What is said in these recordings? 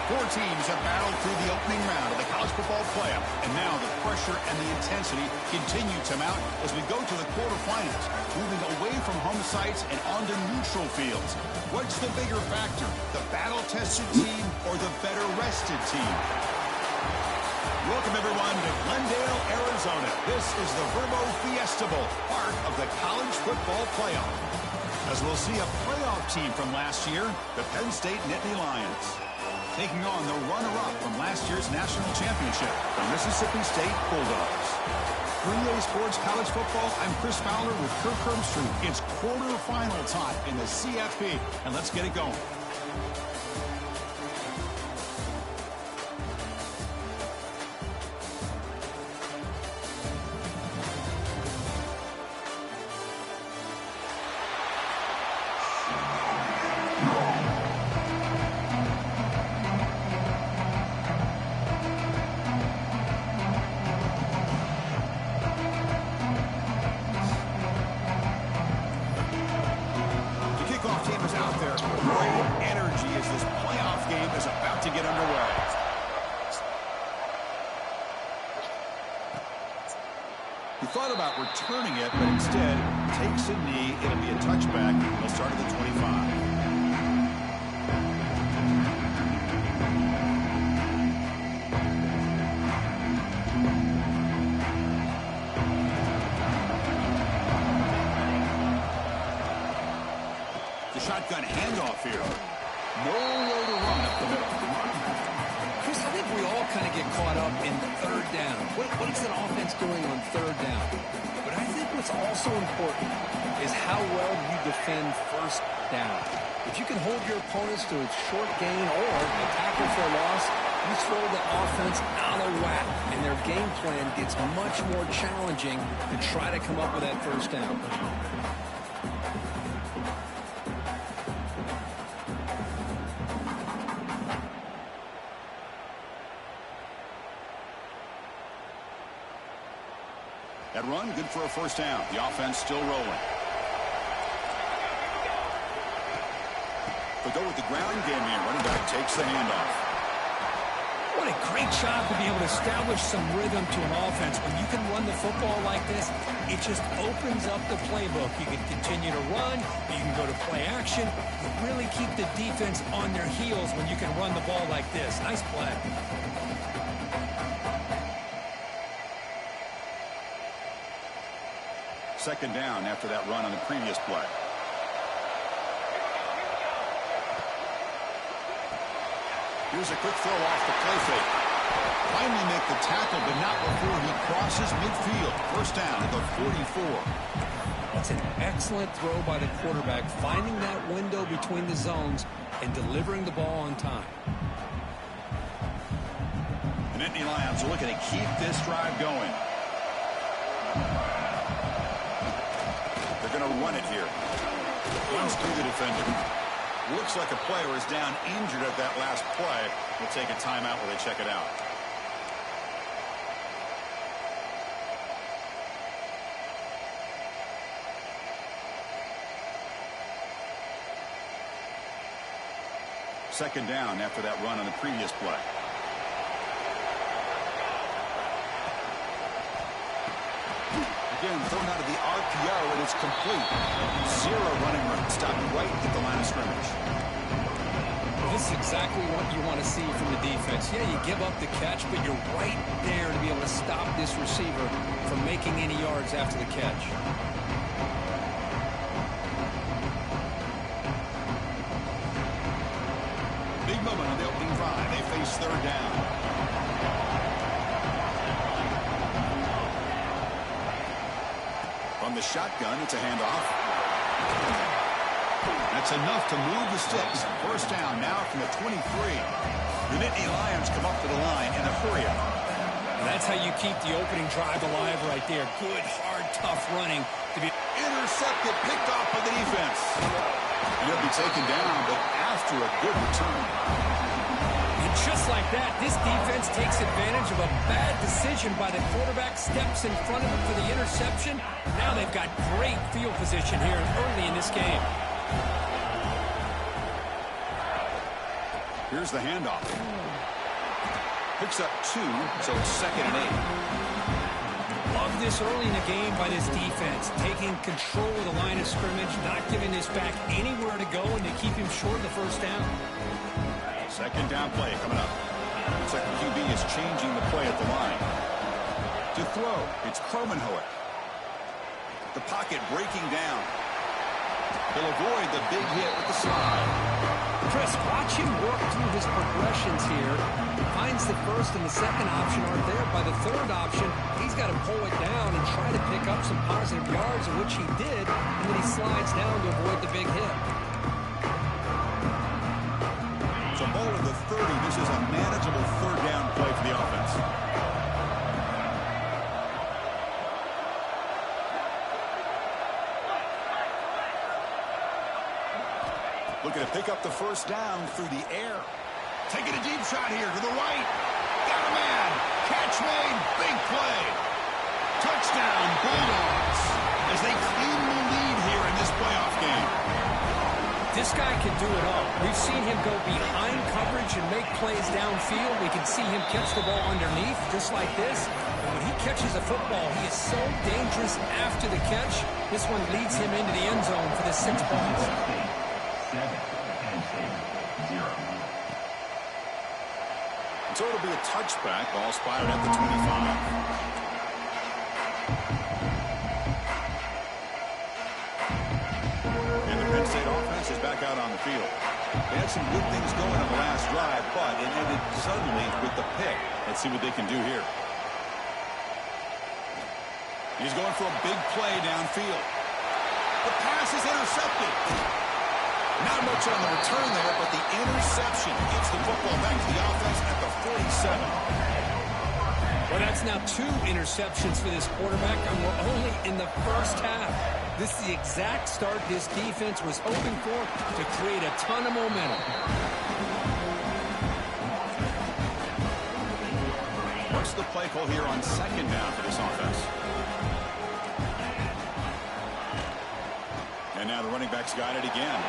Four teams have battled through the opening round of the college football playoff, and now the pressure and the intensity continue to mount as we go to the quarterfinals, moving away from home sites and onto neutral fields. What's the bigger factor, the battle-tested team or the better-rested team? Welcome, everyone, to Glendale, Arizona. This is the Verbo Fiesta Bowl, part of the college football playoff. As we'll see a playoff team from last year, the Penn State Nittany Lions, taking on the runner-up from last year's national championship, the Mississippi State Bulldogs. 3A Sports College Football, I'm Chris Fowler with Kirk Herbstreit. It's quarterfinal time in the CFP, and let's get it going. Thought about returning it, but instead takes a knee. It'll be a touchback. He'll start at the 25. The shotgun handoff here. Nowhere to run up the middle. Chris, I think we all kind of get caught up in third down. What is an offense doing on third down? But I think what's also important is how well you defend first down. If you can hold your opponents to a short gain or a tackle for a loss, you throw the offense out of whack, and their game plan gets much more challenging to try to come up with that first down. That run, good for a first down. The offense still rolling. They'll go with the ground game here. Running back takes the handoff. What a great job to be able to establish some rhythm to an offense. When you can run the football like this, it just opens up the playbook. You can continue to run. You can go to play action. You really keep the defense on their heels when you can run the ball like this. Nice play. Second down after that run on the previous play. Here's a quick throw off the play fake. Finally make the tackle, but not before he crosses midfield. First down at the 44. That's an excellent throw by the quarterback, finding that window between the zones and delivering the ball on time. The Nittany Lions are looking to keep this drive going. They're going to run it here. Runs through the defender. Looks like a player is down injured at that last play. We'll take a timeout while they check it out. Second down after that run on the previous play. Again, thrown out of the RPO, and it's complete. Zero running room. Stopped right at the line of scrimmage. This is exactly what you want to see from the defense. Yeah, you give up the catch, but you're right there to be able to stop this receiver from making any yards after the catch. Big moment on the opening drive. They face third down. From the shotgun, it's a handoff. That's enough to move the sticks. First down now from the 23. The Nittany Lions come up to the line in a hurry up. And that's how you keep the opening drive alive right there. Good, hard, tough running to be intercepted, picked off by the defense. He'll be taken down, but after a good return. And just like that, this defense takes advantage of a bad decision by the quarterback, steps in front of him for the interception. Now they've got great field position here early in this game. Here's the handoff. Picks up 2, so it's 2nd and 8. Love this early in the game by this defense, taking control of the line of scrimmage, not giving this back anywhere to go, and to keep him short of the first down. 2nd down play coming up. Looks like the QB is changing the play at the line. To throw, it's Kromenhoek. The pocket breaking down. He'll avoid the big hit with the slide. Chris, watch him work through his progressions here. Finds the first and the second option aren't there. By the third option, he's got to pull it down and try to pick up some positive yards, which he did, and then he slides down to avoid the big hit. So ball at the 30. This is a manageable 3rd down play for the offense. Looking to pick up the first down through the air. Taking a deep shot here to the right. Got a man. Catch made. Big play. Touchdown, Bulldogs, as they claim the lead here in this playoff game. This guy can do it all. We've seen him go behind coverage and make plays downfield. We can see him catch the ball underneath, just like this. And when he catches a football, he is so dangerous after the catch. This one leads him into the end zone for the 6 points. 7 and 0. So it'll be a touchback. Ball spotted at the 25. And the Penn State offense is back out on the field. They had some good things going on the last drive, but it ended suddenly with the pick. Let's see what they can do here. He's going for a big play downfield. The pass is intercepted. Not much on the return there, but the interception gets the football back to the offense at the 47. Well, that's now 2 interceptions for this quarterback, and we're only in the first half. This is the exact start this defense was hoping for to create a ton of momentum. What's the play call here on 2nd down for this offense? And now the running back's got it again.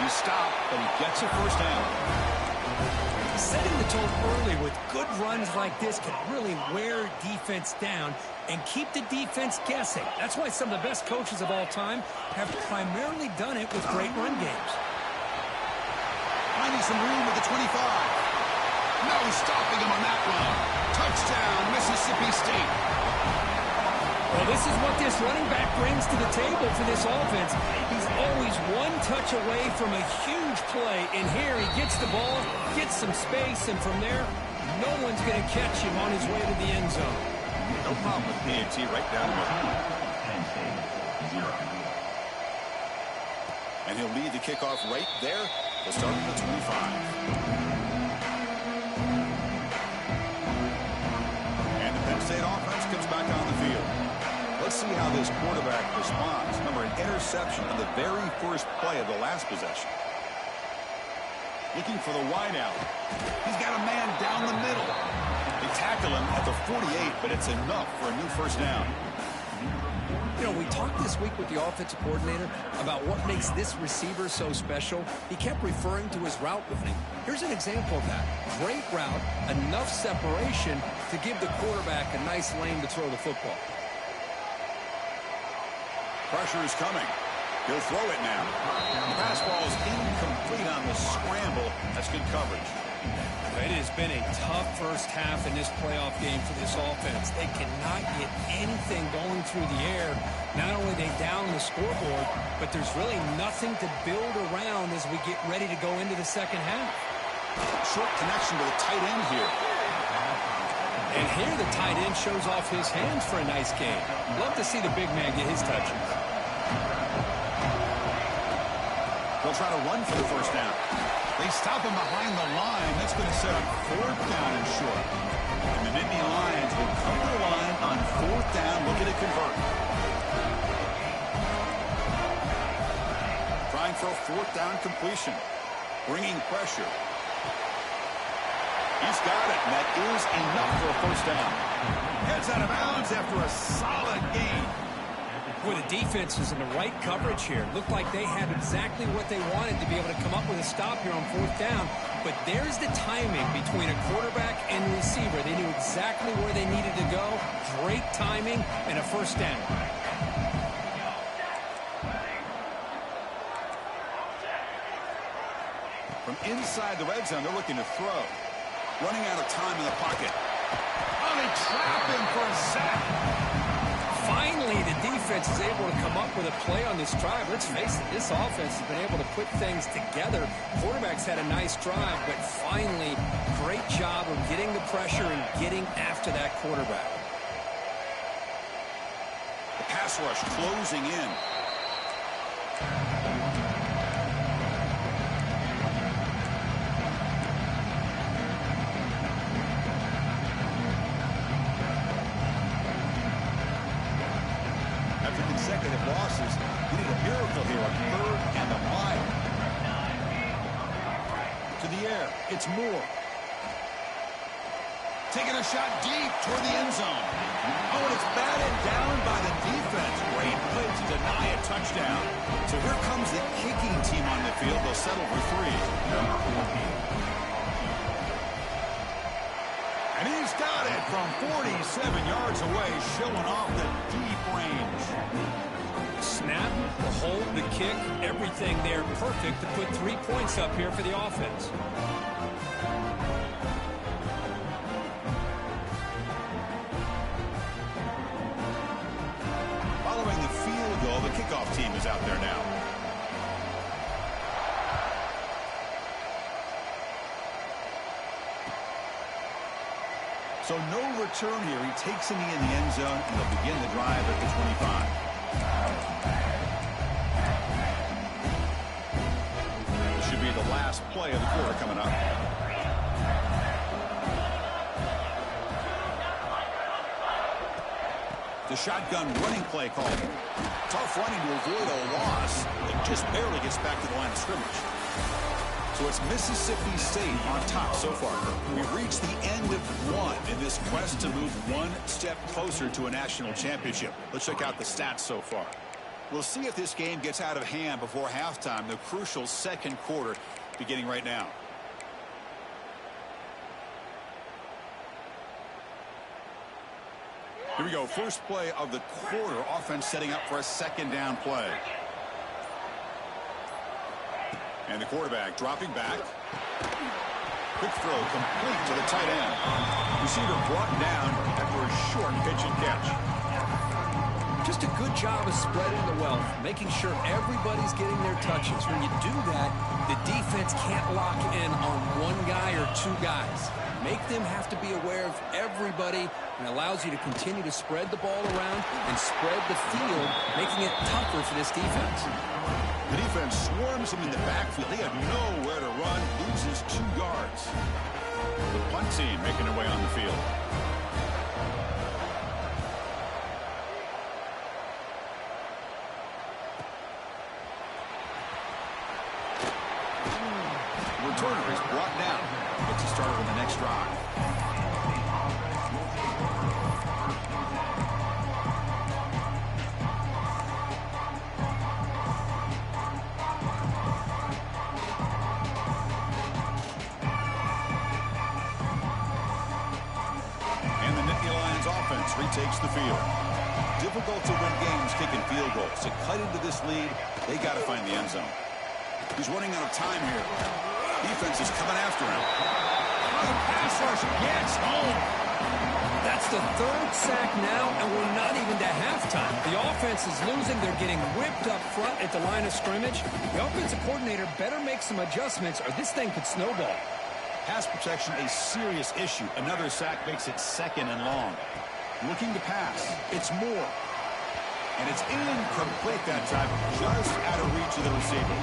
He stopped, but he gets a first down. Setting the tone early with good runs like this can really wear defense down and keep the defense guessing. That's why some of the best coaches of all time have primarily done it with great run games. Finding some room at the 25. No stopping him on that one. Touchdown, Mississippi State. Well, this is what this running back brings to the table for this offense. He's always one touch away from a huge play. And here he gets the ball, gets some space, and from there, no one's going to catch him on his way to the end zone. No problem with PAT right down the middle. And he'll lead the kickoff right there. We'll start at the 25. And the Penn State offense comes back on the field. Let's see how this quarterback responds. Remember, an interception on the very first play of the last possession. Looking for the wideout. He's got a man down the middle. They tackle him at the 48, but it's enough for a new first down. You know, we talked this week with the offensive coordinator about what makes this receiver so special. He kept referring to his route running. Here's an example of that. Great route, enough separation to give the quarterback a nice lane to throw the football. Pressure is coming. He'll throw it now. The pass ball is incomplete on the scramble. That's good coverage. It has been a tough first half in this playoff game for this offense. They cannot get anything going through the air. Not only are they down the scoreboard, but there's really nothing to build around as we get ready to go into the second half. Short connection to the tight end here. And here the tight end shows off his hands for a nice game. Love to see the big man get his touches. They'll try to run for the first down. They stop him behind the line. That's going to set up 4th down and short. And the Nittany Lions will come to the line on 4th down, looking to convert. Trying for a 4th down completion. Bringing pressure. He's got it, and that is enough for a first down. Heads out of bounds after a solid gain. Boy, the defense is in the right coverage here. Looked like they had exactly what they wanted to be able to come up with a stop here on 4th down. But there's the timing between a quarterback and the receiver. They knew exactly where they needed to go. Great timing and a 1st down. From inside the red zone, they're looking to throw. Running out of time in the pocket. Oh, they trap him for a sack. Finally, the defense is able to come up with a play on this drive. Let's face it, this offense has been able to put things together. Quarterback's had a nice drive, but finally, great job of getting the pressure and getting after that quarterback. The pass rush closing in. Consecutive losses. We need a miracle here on 3rd and a mile. To the air. It's Moore. Taking a shot deep toward the end zone. Oh, and it's batted down by the defense. Great play to deny a touchdown. So here comes the kicking team on the field. They'll settle for 3. And he's got it from 47 yards away, showing off the deep range. Snap, the hold, the kick, everything there perfect to put 3 points up here for the offense. Following the field goal, the kickoff team is out there now. So no return here. He takes him in the end zone, and they'll begin the drive at the 25. This should be the last play of the quarter coming up. The shotgun running play called. Tough running to avoid a loss. It just barely gets back to the line of scrimmage. So it's Mississippi State on top so far. We've reached the end of 1 in this quest to move 1 step closer to a national championship. Let's check out the stats so far. We'll see if this game gets out of hand before halftime, the crucial 2nd quarter beginning right now. Here we go. First play of the quarter. Offense setting up for a 2nd down play. And the quarterback dropping back. Quick throw complete to the tight end. Receiver brought down after a short pitch and catch. Just a good job of spreading the wealth, making sure everybody's getting their touches. When you do that, the defense can't lock in on 1 guy or 2 guys. Make them have to be aware of everybody, and allows you to continue to spread the ball around and spread the field, making it tougher for this defense. The defense swarms him in the backfield. They have nowhere to run. Loses 2 yards. The punt team making their way on the field. Returner is brought down. Gets a starter on the next drive. Retakes the field. Difficult to win games kicking field goals. To cut into this lead, they got to find the end zone. He's running out of time here. Defense is coming after him. Oh, the pass rush gets home. That's the 3rd sack now, and we're not even to halftime. The offense is losing. They're getting whipped up front at the line of scrimmage. The offensive coordinator better make some adjustments, or this thing could snowball. Pass protection, a serious issue. Another sack makes it 2nd and long. Looking to pass. It's Moore. And it's incomplete that time. Just out of reach of the receiver.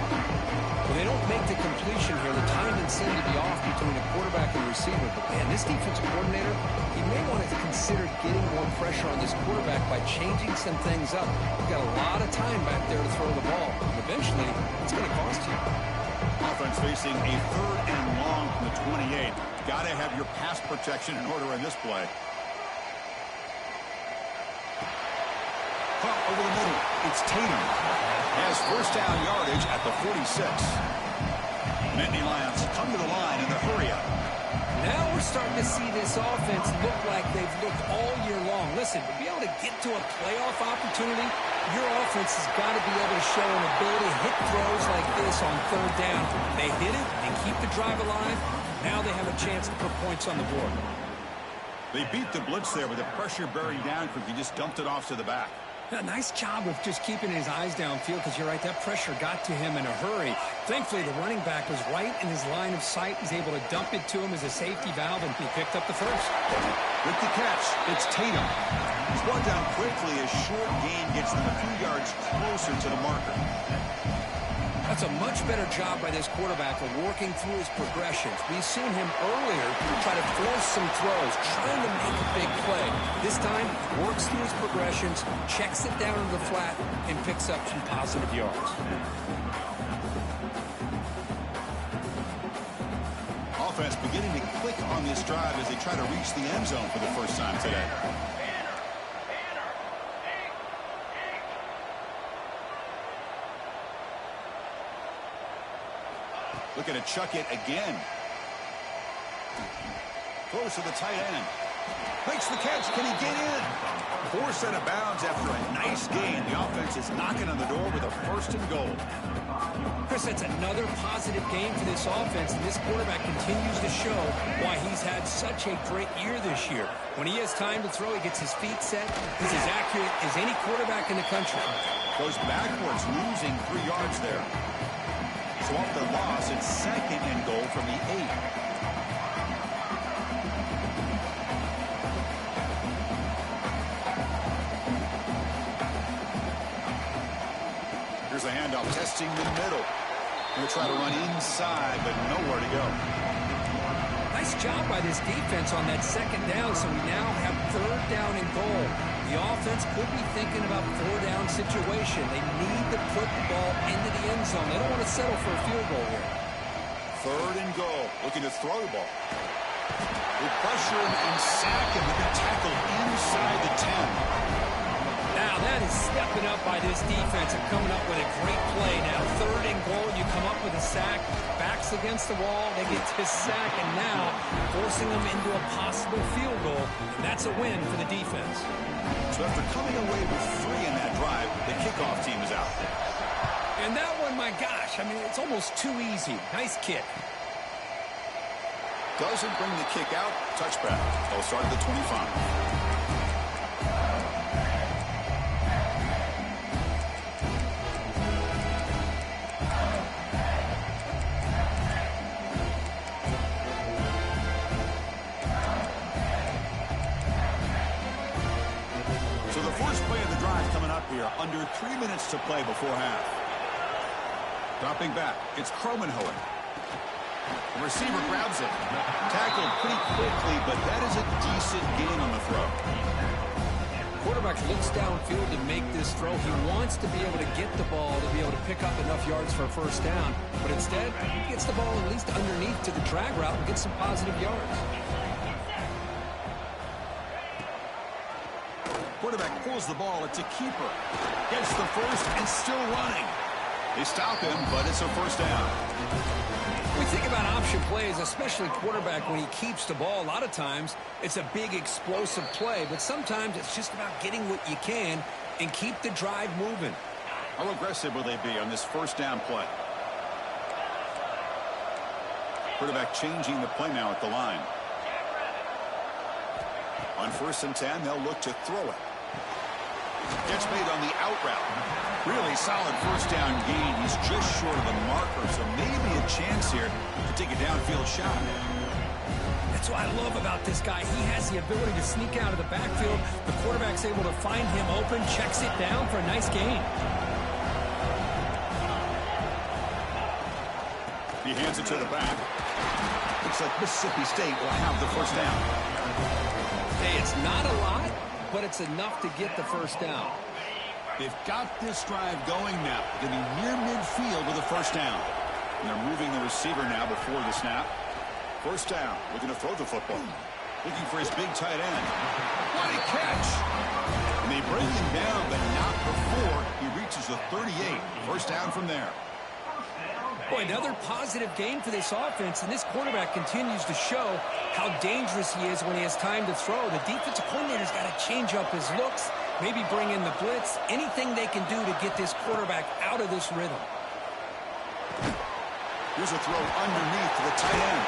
Well, they don't make the completion here. The timing seemed to be off between the quarterback and the receiver. But, man, this defensive coordinator, he may want to consider getting more pressure on this quarterback by changing some things up. You've got a lot of time back there to throw the ball. Eventually, it's going to cost you. Offense facing a 3rd and long from the 28. Got to have your pass protection in order in this play. Pump over the middle. It's Tatum. Has first down yardage at the 46. Nittany Lions come to the line in the hurry-up. Now we're starting to see this offense look like they've looked all year long. Listen, to be able to get to a playoff opportunity, your offense has got to be able to show an ability to hit throws like this on third down. They hit it, they keep the drive alive. Now they have a chance to put points on the board. They beat the blitz there with the pressure bearing down because he just dumped it off to the back. A nice job of just keeping his eyes downfield because you're right, that pressure got to him in a hurry. Thankfully, the running back was right in his line of sight. He's able to dump it to him as a safety valve, and he picked up the first. With the catch, it's Tatum. He's brought down quickly as short gain gets them a few yards closer to the marker. That's a much better job by this quarterback of working through his progressions. We've seen him earlier try to force some throws, trying to make a big play. This time, works through his progressions, checks it down into the flat, and picks up some positive yards. Offense beginning to click on this drive as they try to reach the end zone for the first time today. Looking to chuck it again. Close to the tight end. Makes the catch. Can he get in? Forced out of bounds after a nice gain. The offense is knocking on the door with a first and goal. Chris, that's another positive game for this offense, and this quarterback continues to show why he's had such a great year this year. When he has time to throw, he gets his feet set. He's as accurate as any quarterback in the country. Goes backwards, losing 3 yards there. So off the loss, it's second and goal from the 8. Here's a handoff, testing the middle. He'll try to run inside, but nowhere to go. Nice job by this defense on that second down, so we now have third down and goal. The offense could be thinking about 4-down situation. They need to put the ball into the end zone. They don't want to settle for a field goal here. Third and goal, looking to throw the ball. They pressure him and sack him with a tackle inside the 10. Now that is stepping up by this defense and coming up with a great play. Now third and goal, you come up with a sack, backs against the wall, they get this sack, and now forcing them into a possible field goal. And that's a win for the defense. So after coming away with 3 in that drive, the kickoff team is out. And that one, my gosh, I mean, it's almost too easy. Nice kick. Doesn't bring the kick out. Touchback. They'll start at the 25. So the first play of the drive coming up here. Under 3 minutes to play before half. Dropping back. It's Kromenhoek. The receiver grabs it. Tackled pretty quickly, but that is a decent gain on the throw. Quarterback looks downfield to make this throw. He wants to be able to get the ball to be able to pick up enough yards for a first down. But instead, he gets the ball at least underneath to the drag route and gets some positive yards. Quarterback pulls the ball. It's a keeper. Gets the first and still running. They stop him, but it's a first down. We think about option plays, especially quarterback when he keeps the ball. A lot of times, it's a big explosive play, but sometimes it's just about getting what you can and keep the drive moving. How aggressive will they be on this first down play? Quarterback changing the play now at the line. On 1st and 10, they'll look to throw it. Gets made on the out route. Really solid first down gain. He's just short of the marker, so maybe a chance here to take a downfield shot. That's what I love about this guy. He has the ability to sneak out of the backfield. The quarterback's able to find him open, checks it down for a nice gain. He hands it to the back. Looks like Mississippi State will have the first down. Hey, it's not a lot, but it's enough to get the first down. They've got this drive going now. They'll be near midfield with a first down. And they're moving the receiver now before the snap. First down. Looking to throw the football. Looking for his big tight end. What a catch! And they bring him down, but not before he reaches the 38. First down from there. Boy, another positive game for this offense, and this quarterback continues to show how dangerous he is when he has time to throw. The defensive coordinator's got to change up his looks, maybe bring in the blitz, anything they can do to get this quarterback out of this rhythm. Here's a throw underneath to the tight end.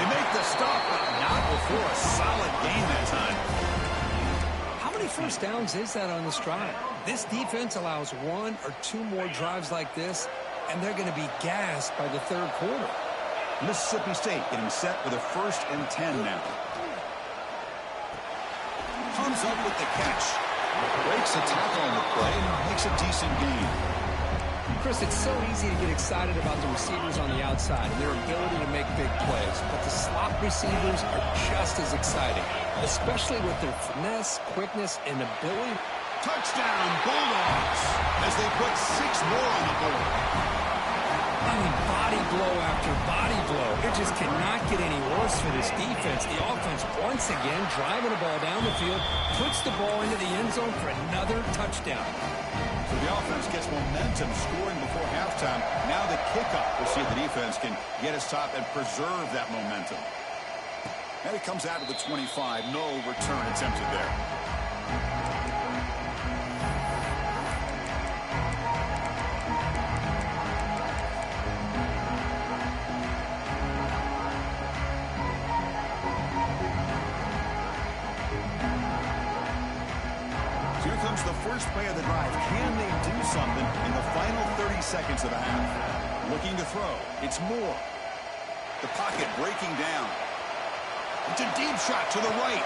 They make the stop, but not before a solid gain that time. How many first downs is that on this drive? This defense allows one or two more drives like this, and they're going to be gassed by the third quarter. Mississippi State getting set with a 1st and 10 now. Comes up with the catch. Breaks a tackle on the play and makes a decent gain. Chris, it's so easy to get excited about the receivers on the outside and their ability to make big plays, but the slot receivers are just as exciting, especially with their finesse, quickness, and ability. Touchdown, Bulldogs, as they put 6 more on the board. I mean, body blow after body blow. It just cannot get any worse for this defense. The offense, once again, driving the ball down the field, puts the ball into the end zone for another touchdown. So the offense gets momentum scoring before halftime. Now the kickoff. We'll see if the defense can get a stop and preserve that momentum. And it comes out of the 25. No return attempted there. Here comes the first play of the drive. Can they do something in the final 30 seconds of the half? Looking to throw. It's Moore. The pocket breaking down. It's a deep shot to the right.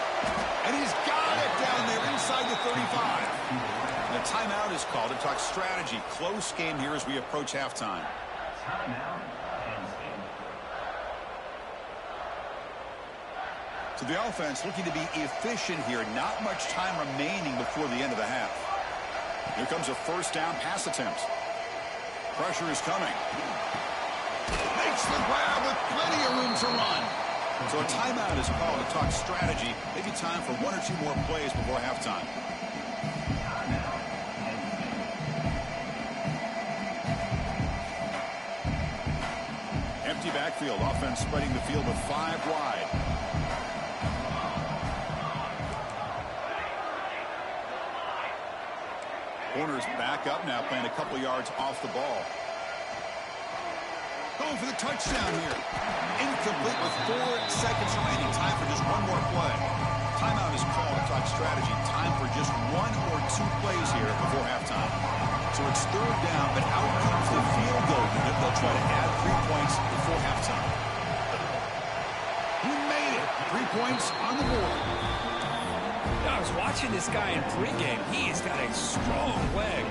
And he's got it down there inside the 35. And a timeout is called to talk strategy. Close game here as we approach halftime. So the offense looking to be efficient here. Not much time remaining before the end of the half. Here comes a first down pass attempt. Pressure is coming. Makes the grab with plenty of room to run. So a timeout is called to talk strategy. Maybe time for 1 or 2 more plays before halftime. Empty backfield. Offense spreading the field with 5 wide. Corners back up now, playing a couple yards off the ball. Going for the touchdown here. Incomplete with 4 seconds remaining. Time for just 1 more play. Timeout is called to talk strategy. Time for just 1 or 2 plays here before halftime. So it's 3rd down, but out comes the field goal unit. They'll try to add 3 points before halftime. He made it. 3 points on the board. I was watching this guy in pregame. He has got a strong leg.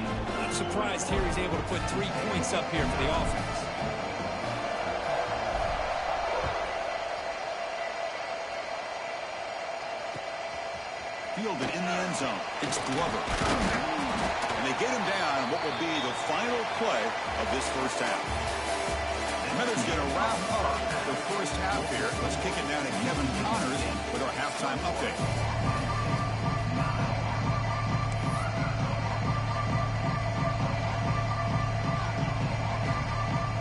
I'm surprised here he's able to put 3 points up here for the offense. Fielded in the end zone. It's Glover. And they get him down what will be the final play of this first half. And Heather's going to wrap up the first half here. Let's kick it down to Kevin Connors with our halftime update.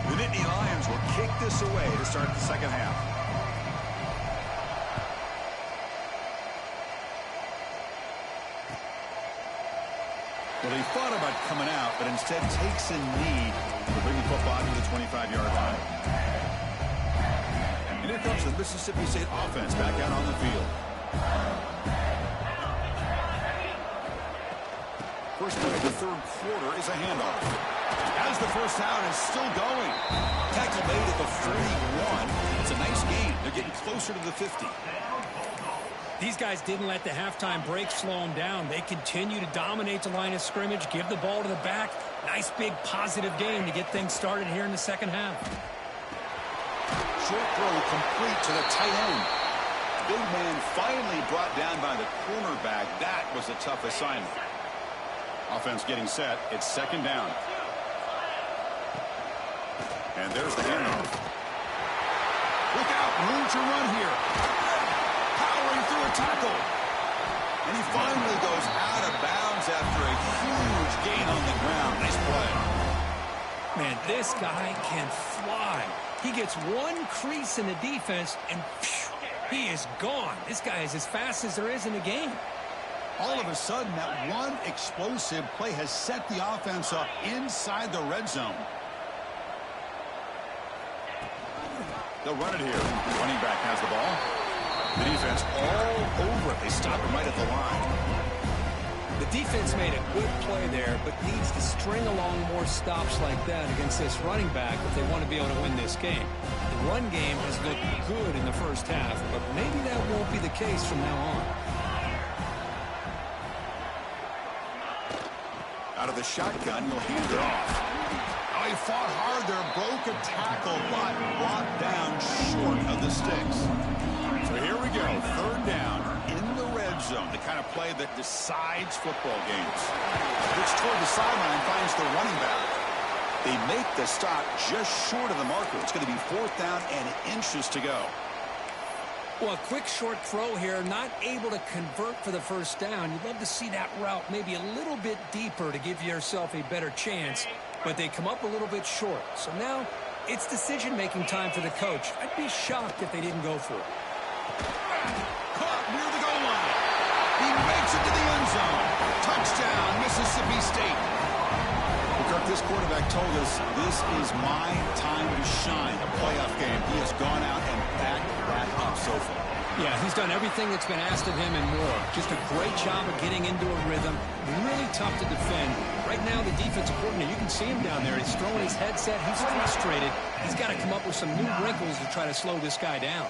The Nittany Lions will kick this away to start the second half. Well, he thought about coming out, but instead takes a knee to bring the football to the 25-yard line. And here comes the Mississippi State offense back out on the field. First play of the 3rd quarter is a handoff. As the first down is still going. Tackle made at the 41. It's a nice gain. They're getting closer to the 50. These guys didn't let the halftime break slow them down. They continue to dominate the line of scrimmage, give the ball to the back. Nice big positive game to get things started here in the second half. Short throw complete to the tight end. Big man finally brought down by the cornerback. That was a tough assignment. Offense getting set. It's second down. And there's the handoff. Look out. Room to run here. Powering through a tackle. And he finally goes out of bounds. gain on the ground. Nice play. Man, this guy can fly. He gets one crease in the defense, and phew, he is gone. This guy is as fast as there is in the game. All of a sudden, that one explosive play has set the offense up inside the red zone. They'll run it here. The running back has the ball. The defense all over it. They stop him right at the line. The defense made a good play there, but needs to string along more stops like that against this running back if they want to be able to win this game. The run game has looked good in the first half, but maybe that won't be the case from now on. Out of the shotgun, he'll hand it off. Oh, he fought hard there, broke a tackle, but brought down short of the sticks. So here we go, third down in the red zone, the kind of play that decides football games. Looks toward the sideline, finds the running back. They make the stop just short of the marker. It's going to be fourth down and inches to go. Well, a quick short throw here, not able to convert for the first down. You'd love to see that route maybe a little bit deeper to give yourself a better chance, but they come up a little bit short. So now it's decision-making time for the coach. I'd be shocked if they didn't go for it. Caught near the goal line. He makes it to the end zone. Touchdown, Mississippi State. Well, Kirk, this quarterback told us this is my time to shine. A playoff game. He has gone out and backed that up so far. Yeah, he's done everything that's been asked of him and more. Just a great job of getting into a rhythm. Really tough to defend. Right now, the defensive coordinator, you can see him down there. He's throwing his headset. He's frustrated. He's got to come up with some new wrinkles to try to slow this guy down.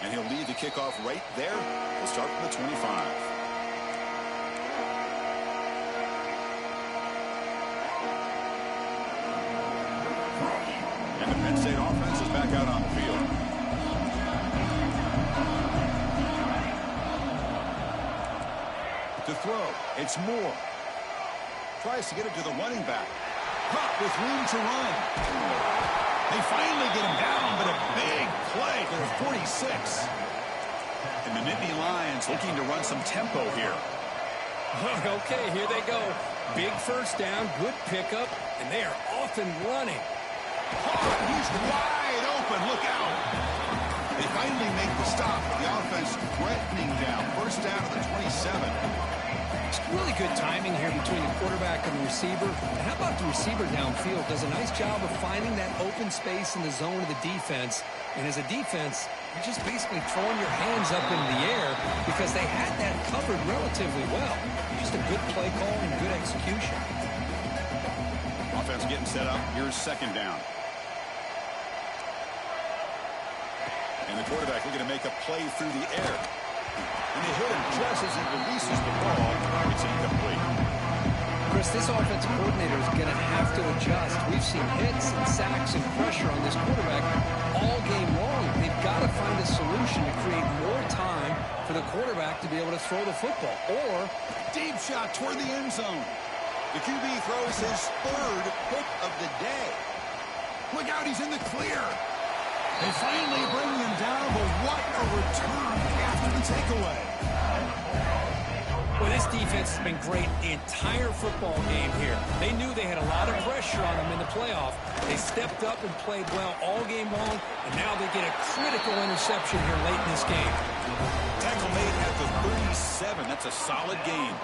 And he'll lead the kickoff right there. We'll start from the 25. And the Penn State offense is back out on the field. To throw, it's Moore. Tries to get it to the running back. Caught with room to run. They finally get him down, but a big play to the 46. And the Nittany Lions looking to run some tempo here. Okay, here they go. Big first down, good pickup, and they are off and running. Oh, he's wide open. Look out. They finally make the stop. The offense threatening down. First down to the 27. It's really good timing here between the quarterback and the receiver. And how about the receiver downfield? Does a nice job of finding that open space in the zone of the defense. And as a defense, you're just basically throwing your hands up in the air because they had that covered relatively well. Just a good play call and good execution. Offense getting set up. Here's second down. And the quarterback looking to make a play through the air. And they hit him just as he releases the ball. It's incomplete. Chris, this offensive coordinator is going to have to adjust. We've seen hits and sacks and pressure on this quarterback all game long. They've got to find a solution to create more time for the quarterback to be able to throw the football. Or Deep shot toward the end zone. The QB throws his third pick of the day. Look out, he's in the clear. They finally bring him down, but what a return after the takeaway. Well, this defense has been great the entire football game here. They knew they had a lot of pressure on them in the playoff. They stepped up and played well all game long, and now they get a critical interception here late in this game. Tackle made at the 37. That's a solid game.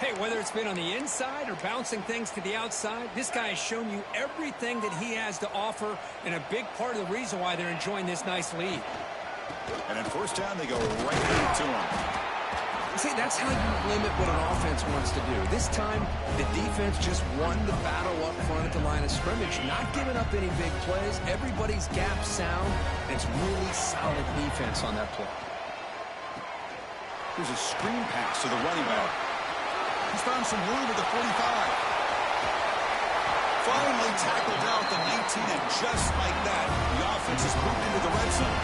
Hey, whether it's been on the inside or bouncing things to the outside, this guy has shown you everything that he has to offer, and a big part of the reason why they're enjoying this nice lead. And at first down, they go right into him. See, that's how you limit what an offense wants to do. This time, the defense just won the battle up front at the line of scrimmage, not giving up any big plays. Everybody's gap sound, and it's really solid defense on that play. There's a screen pass to the running back. He's found some room at the 45. Finally tackled out the 19, and just like that, the offense is moved into the red zone.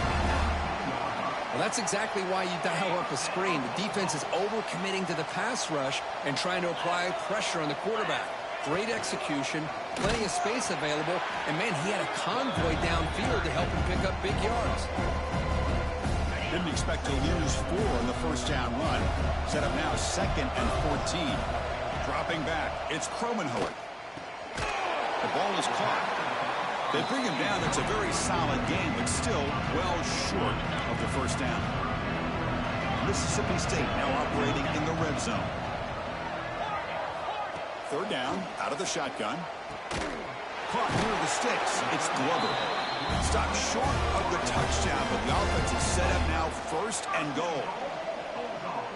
Well, that's exactly why you dial up a screen. The defense is overcommitting to the pass rush and trying to apply pressure on the quarterback. Great execution, plenty of space available, and man, he had a convoy downfield to help him pick up big yards. Didn't expect to lose 4 on the first down run. Set up now 2nd and 14. Dropping back, it's Kromenhoek. The ball is caught. They bring him down. It's a very solid game, but still well short of the first down. Mississippi State now operating in the red zone. Third down, out of the shotgun. Caught near the sticks. It's Glover. Stopped short of the touchdown, but the offense is set up now, first and goal.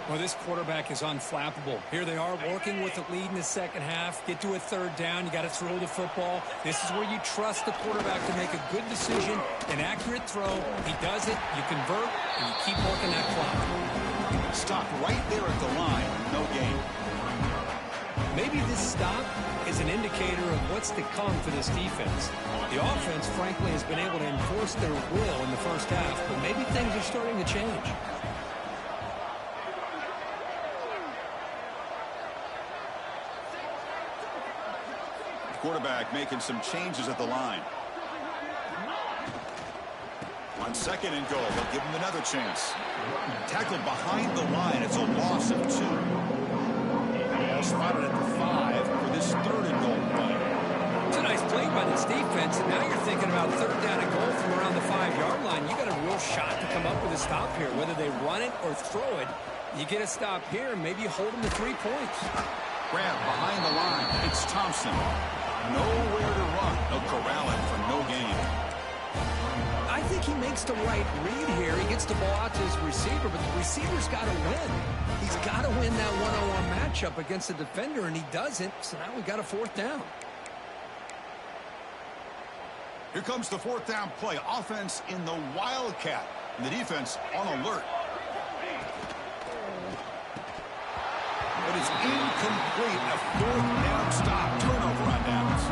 Well, this quarterback is unflappable. Here they are working with the lead in the second half. Get to a third down. You got to throw the football. This is where you trust the quarterback to make a good decision, an accurate throw. He does it. You convert, and you keep working that clock. Stop right there at the line. No gain. Maybe this stop is an indicator of what's to come for this defense. The offense, frankly, has been able to enforce their will in the first half, but maybe things are starting to change. Quarterback making some changes at the line. On second and goal, they'll give him another chance. Tackled behind the line. It's a loss of 2. Ball spotted at the 5 for this third and goal play. It's a nice play by this defense, and now you're thinking about third down and goal from around the 5-yard line. You got a real shot to come up with a stop here. Whether they run it or throw it, you get a stop here, maybe you hold them to 3 points. Grab behind the line. It's Thompson. Nowhere to run. They'll corral him for no gain. I think he makes the right read here. He gets the ball out to his receiver, but the receiver's got to win. He's got to win that one-on-one matchup against the defender, and he doesn't. So now we've got a fourth down. Here comes the fourth down play. Offense in the Wildcat. And the defense on alert. But it's incomplete. A fourth down stop. Turnover on downs.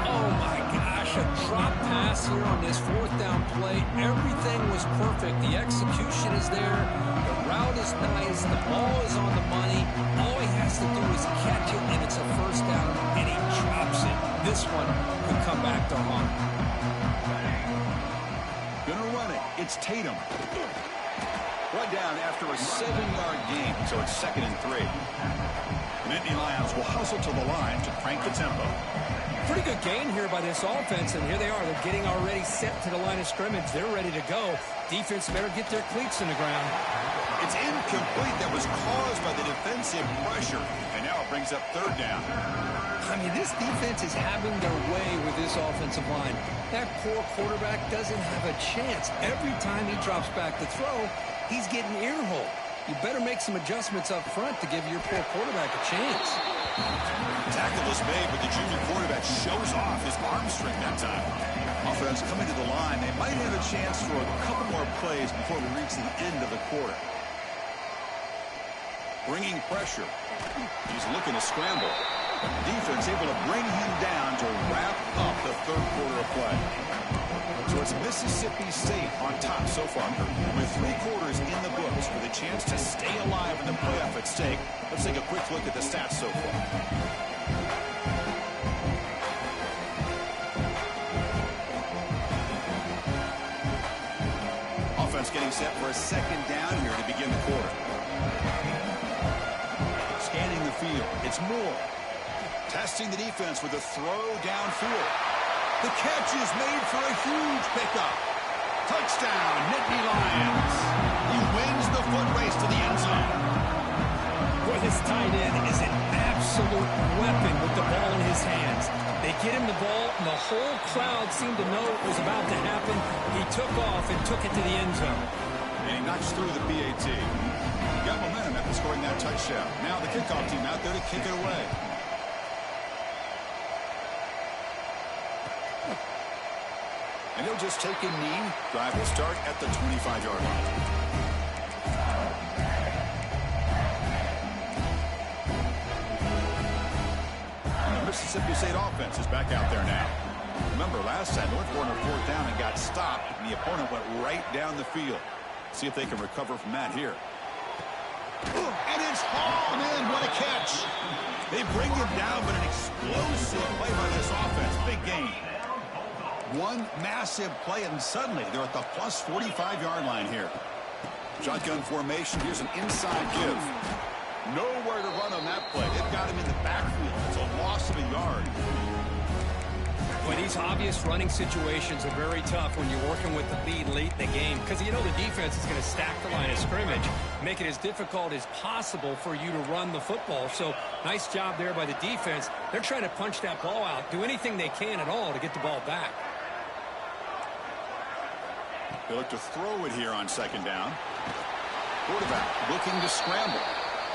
Oh, my gosh. A drop pass here on this fourth down play. Everything was perfect. The execution is there. The route is nice. The ball is on the money. All he has to do is catch it, and it's a first down, and he drops it. This one could come back to haunt. Gonna run it. It's Tatum. Brought down after a 7-yard gain, so it's second and 3. Nittany Lions will hustle to the line to crank the tempo. Pretty good gain here by this offense, and here they are. They're getting already set to the line of scrimmage. They're ready to go. Defense better get their cleats in the ground. It's incomplete. That was caused by the defensive pressure, and now it brings up third down. I mean, this defense is having their way with this offensive line. That poor quarterback doesn't have a chance. Every time he drops back to throw, he's getting ear-hole. You better make some adjustments up front to give your poor quarterback a chance. Tackle is made, but the junior quarterback shows off his arm strength that time. Offense coming to the line. They might have a chance for a couple more plays before we reach the end of the quarter. Bringing pressure. He's looking to scramble. Defense able to bring him down to wrap up the third quarter of play. So it's Mississippi State on top so far, with 3 quarters in the books with a chance to stay alive in the playoff at stake. Let's take a quick look at the stats so far. Offense getting set for a second down here to begin the quarter. Scanning the field, it's Moore. Testing the defense with a throw downfield. The catch is made for a huge pickup. Touchdown, Nittany Lions. He wins the foot race to the end zone. Boy, this tight end is an absolute weapon with the ball in his hands. They get him the ball, and the whole crowd seemed to know it was about to happen. He took off and took it to the end zone. And he knocks through the PAT. Got momentum after scoring that touchdown. Now the kickoff team out there to kick it away. And he'll just take a knee. Drive will start at the 25-yard line. The Mississippi State offense is back out there now. Remember, last time they went for a fourth down and got stopped, and the opponent went right down the field. See if they can recover from that here. And it's hauled in. What a catch. They bring him down, but an explosive play by this offense. Big gain. One massive play, and suddenly they're at the plus 45-yard line here. Shotgun formation. Here's an inside give. Nowhere to run on that play. They've got him in the backfield. It's a loss of a yard. Boy, these obvious running situations are very tough when you're working with the lead late in the game because you know the defense is going to stack the line of scrimmage, make it as difficult as possible for you to run the football. So nice job there by the defense. They're trying to punch that ball out, do anything they can at all to get the ball back. They look to throw it here on second down. Quarterback looking to scramble.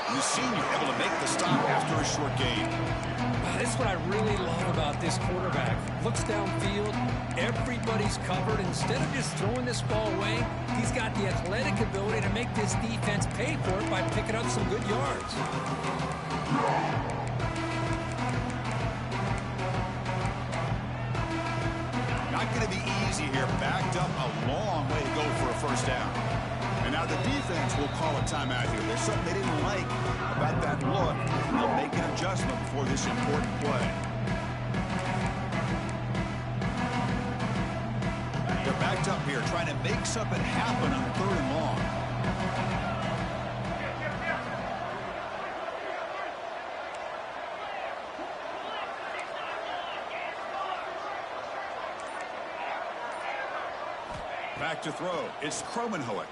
And the senior able to make the stop after a short gain. This is what I really love about this quarterback. Looks downfield, everybody's covered. Instead of just throwing this ball away, he's got the athletic ability to make this defense pay for it by picking up some good yards. Not going to be easy here. Backed up a long way to go for a first down. And now the defense will call a timeout here. There's something they didn't like about that look. They'll make an adjustment before this important play. They're backed up here trying to make something happen on 3rd and long. Back to throw. It's Kromenhoek.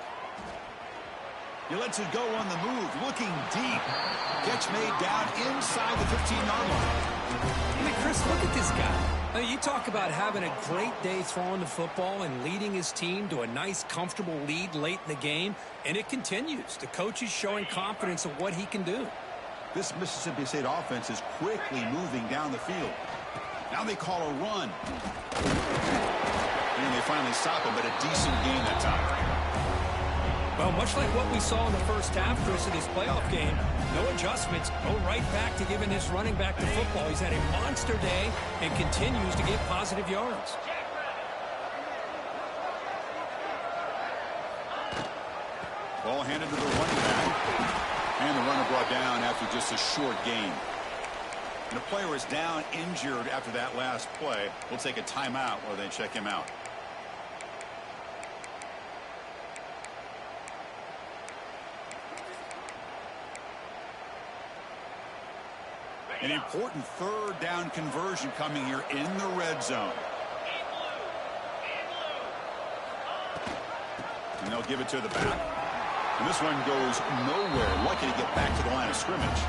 He lets it go on the move, looking deep. Catch made down inside the 15-yard line. I mean, Chris, look at this guy. I mean, you talk about having a great day throwing the football and leading his team to a nice, comfortable lead late in the game, and it continues. The coach is showing confidence of what he can do. This Mississippi State offense is quickly moving down the field. Now they call a run. And they finally stop him, but a decent gain that time. Well, much like what we saw in the first half, Chris, of this playoff game, no adjustments, go right back to giving this running back the football. He's had a monster day and continues to get positive yards. Ball handed to the running back. And the runner brought down after just a short gain. And the player is down injured after that last play. We'll take a timeout while they check him out. An important 3rd down conversion coming here in the red zone. And they'll give it to the back. And this one goes nowhere. Lucky to get back to the line of scrimmage.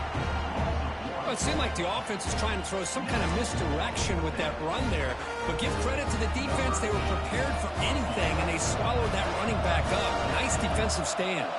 Well, it seemed like the offense is trying to throw some kind of misdirection with that run there. But give credit to the defense. They were prepared for anything, and they swallowed that running back up. Nice defensive stand.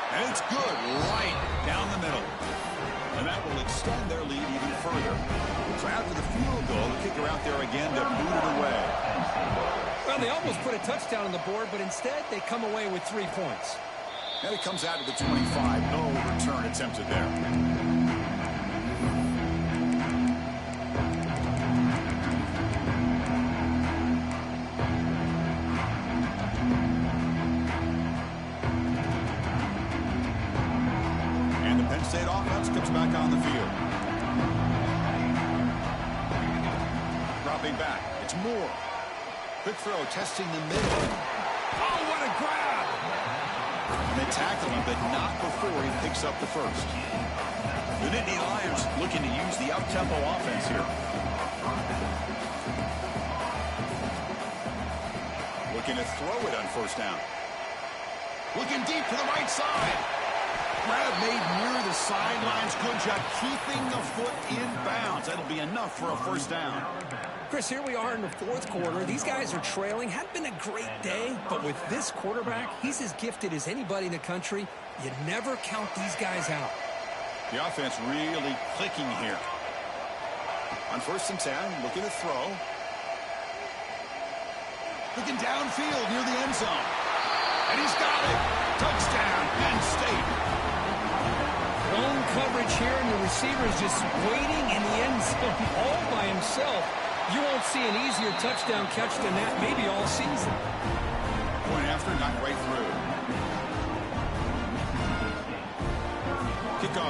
And it's good, right down the middle. And that will extend their lead even further. So after the field goal, the kicker out there again to boot it away. Well, they almost put a touchdown on the board, but instead they come away with 3 points. And it comes out to the 25. No return attempted there. State offense comes back on the field. Dropping back. It's Moore. Quick throw, testing the middle. Oh, what a grab! And they tackle him, but not before he picks up the first. The Nittany Lions looking to use the up-tempo offense here. Looking to throw it on 1st down. Looking deep to the right side. Grab made near the sidelines. Good job keeping the foot in bounds. That'll be enough for a 1st down. Chris, here we are in the 4th quarter. These guys are trailing. Hadn't been a great day, but with this quarterback, he's as gifted as anybody in the country. You never count these guys out. The offense really clicking here. On 1st and 10, looking to throw. Looking downfield near the end zone. And he's got it. Touchdown, Penn State. Zone coverage here, and the receiver is just waiting in the end zone all by himself. You won't see an easier touchdown catch than that maybe all season. Point after, not right through.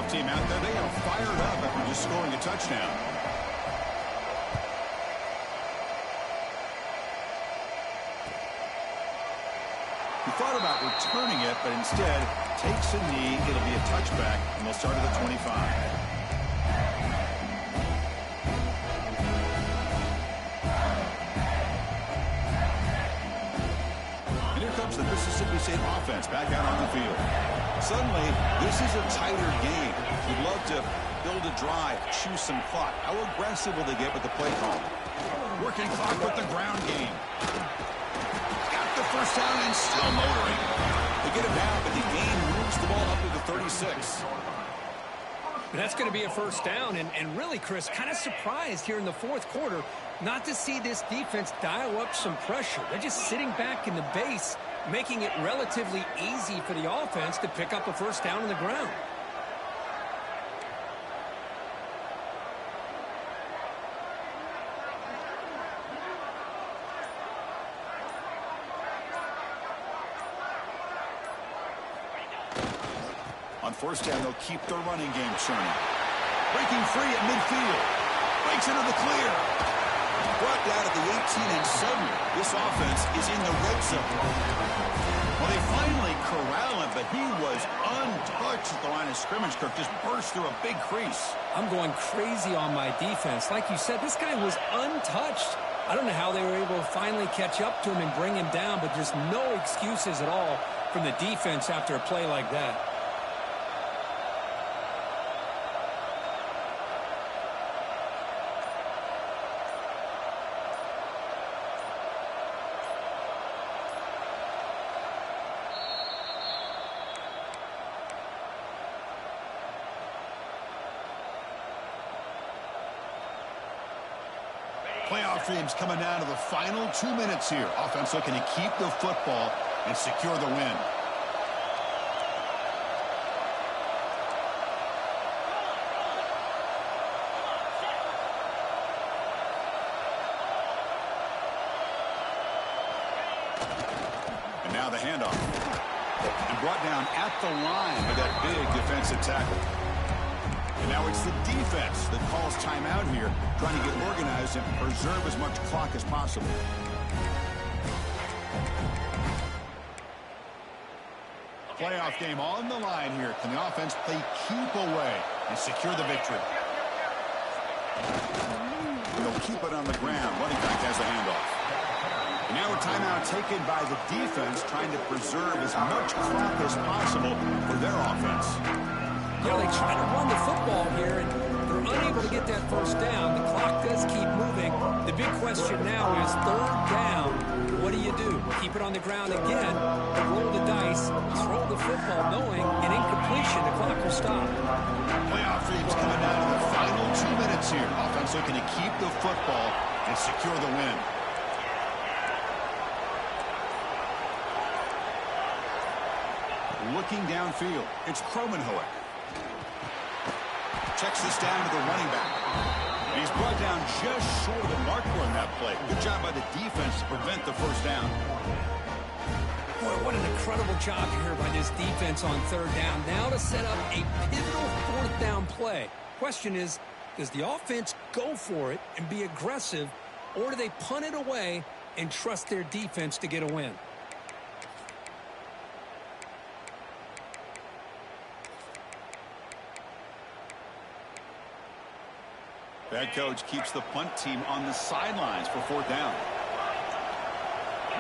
Team out there, they are fired up after just scoring a touchdown. He thought about returning it, but instead takes a knee. It'll be a touchback, and they'll start at the 25. The Mississippi State offense back out on the field. Suddenly, this is a tighter game. You'd love to build a drive, choose some clock. How aggressive will they get with the play call? Working clock with the ground game. Got the first down and still motoring. They get it down, but the game moves the ball up to the 36. That's going to be a first down, and really, Chris, kind of surprised here in the fourth quarter not to see this defense dial up some pressure. They're just sitting back in the base, making it relatively easy for the offense to pick up a first down on the ground. On first down, they'll keep their running game churning. Breaking free at midfield. Breaks into the clear. Brought down at the 18, and suddenly this offense is in the red zone. Well, they finally corral him, but he was untouched at the line of scrimmage. Kirk just burst through a big crease. I'm going crazy on my defense. Like you said, this guy was untouched. I don't know how they were able to finally catch up to him and bring him down, but just no excuses at all from the defense after a play like that. Playoff dreams coming down to the final 2 minutes here. Offense looking to keep the football and secure the win. And now the handoff. And brought down at the line with that big defensive tackle. And now it's the defense that calls timeout here, trying to get organized and preserve as much clock as possible. Playoff game on the line here. Can the offense play keep away and secure the victory? And they'll keep it on the ground. Running back has the handoff. And now a timeout taken by the defense, trying to preserve as much clock as possible for their offense. You know, they try to run the football here, and they're unable to get that first down. The clock does keep moving. The big question now is third down. What do you do? Keep it on the ground again, roll the dice, throw the football, knowing an incompletion, the clock will stop. Playoff dreams coming down to the final 2 minutes here. Offense looking to keep the football and secure the win. Looking downfield, it's Kromenhoek. Checks this down to the running back. And he's brought down just short of the marker on that play. Good job by the defense to prevent the first down. Boy, what an incredible job here by this defense on third down. Now to set up a pivotal fourth down play. Question is, does the offense go for it and be aggressive, or do they punt it away and trust their defense to get a win? Head coach keeps the punt team on the sidelines for fourth down.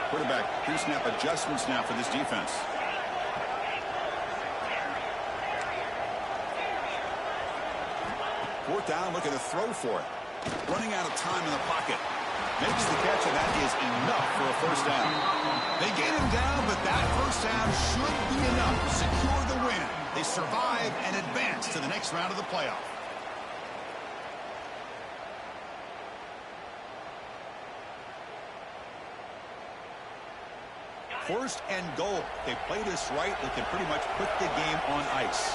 Quarterback pre-snap adjustments now for this defense. Fourth down, looking to throw for it. Running out of time in the pocket. Makes the catch, and that is enough for a first down. They get him down, but that first down should be enough to secure the win. They survive and advance to the next round of the playoff. First and goal. They play this right. They can pretty much put the game on ice.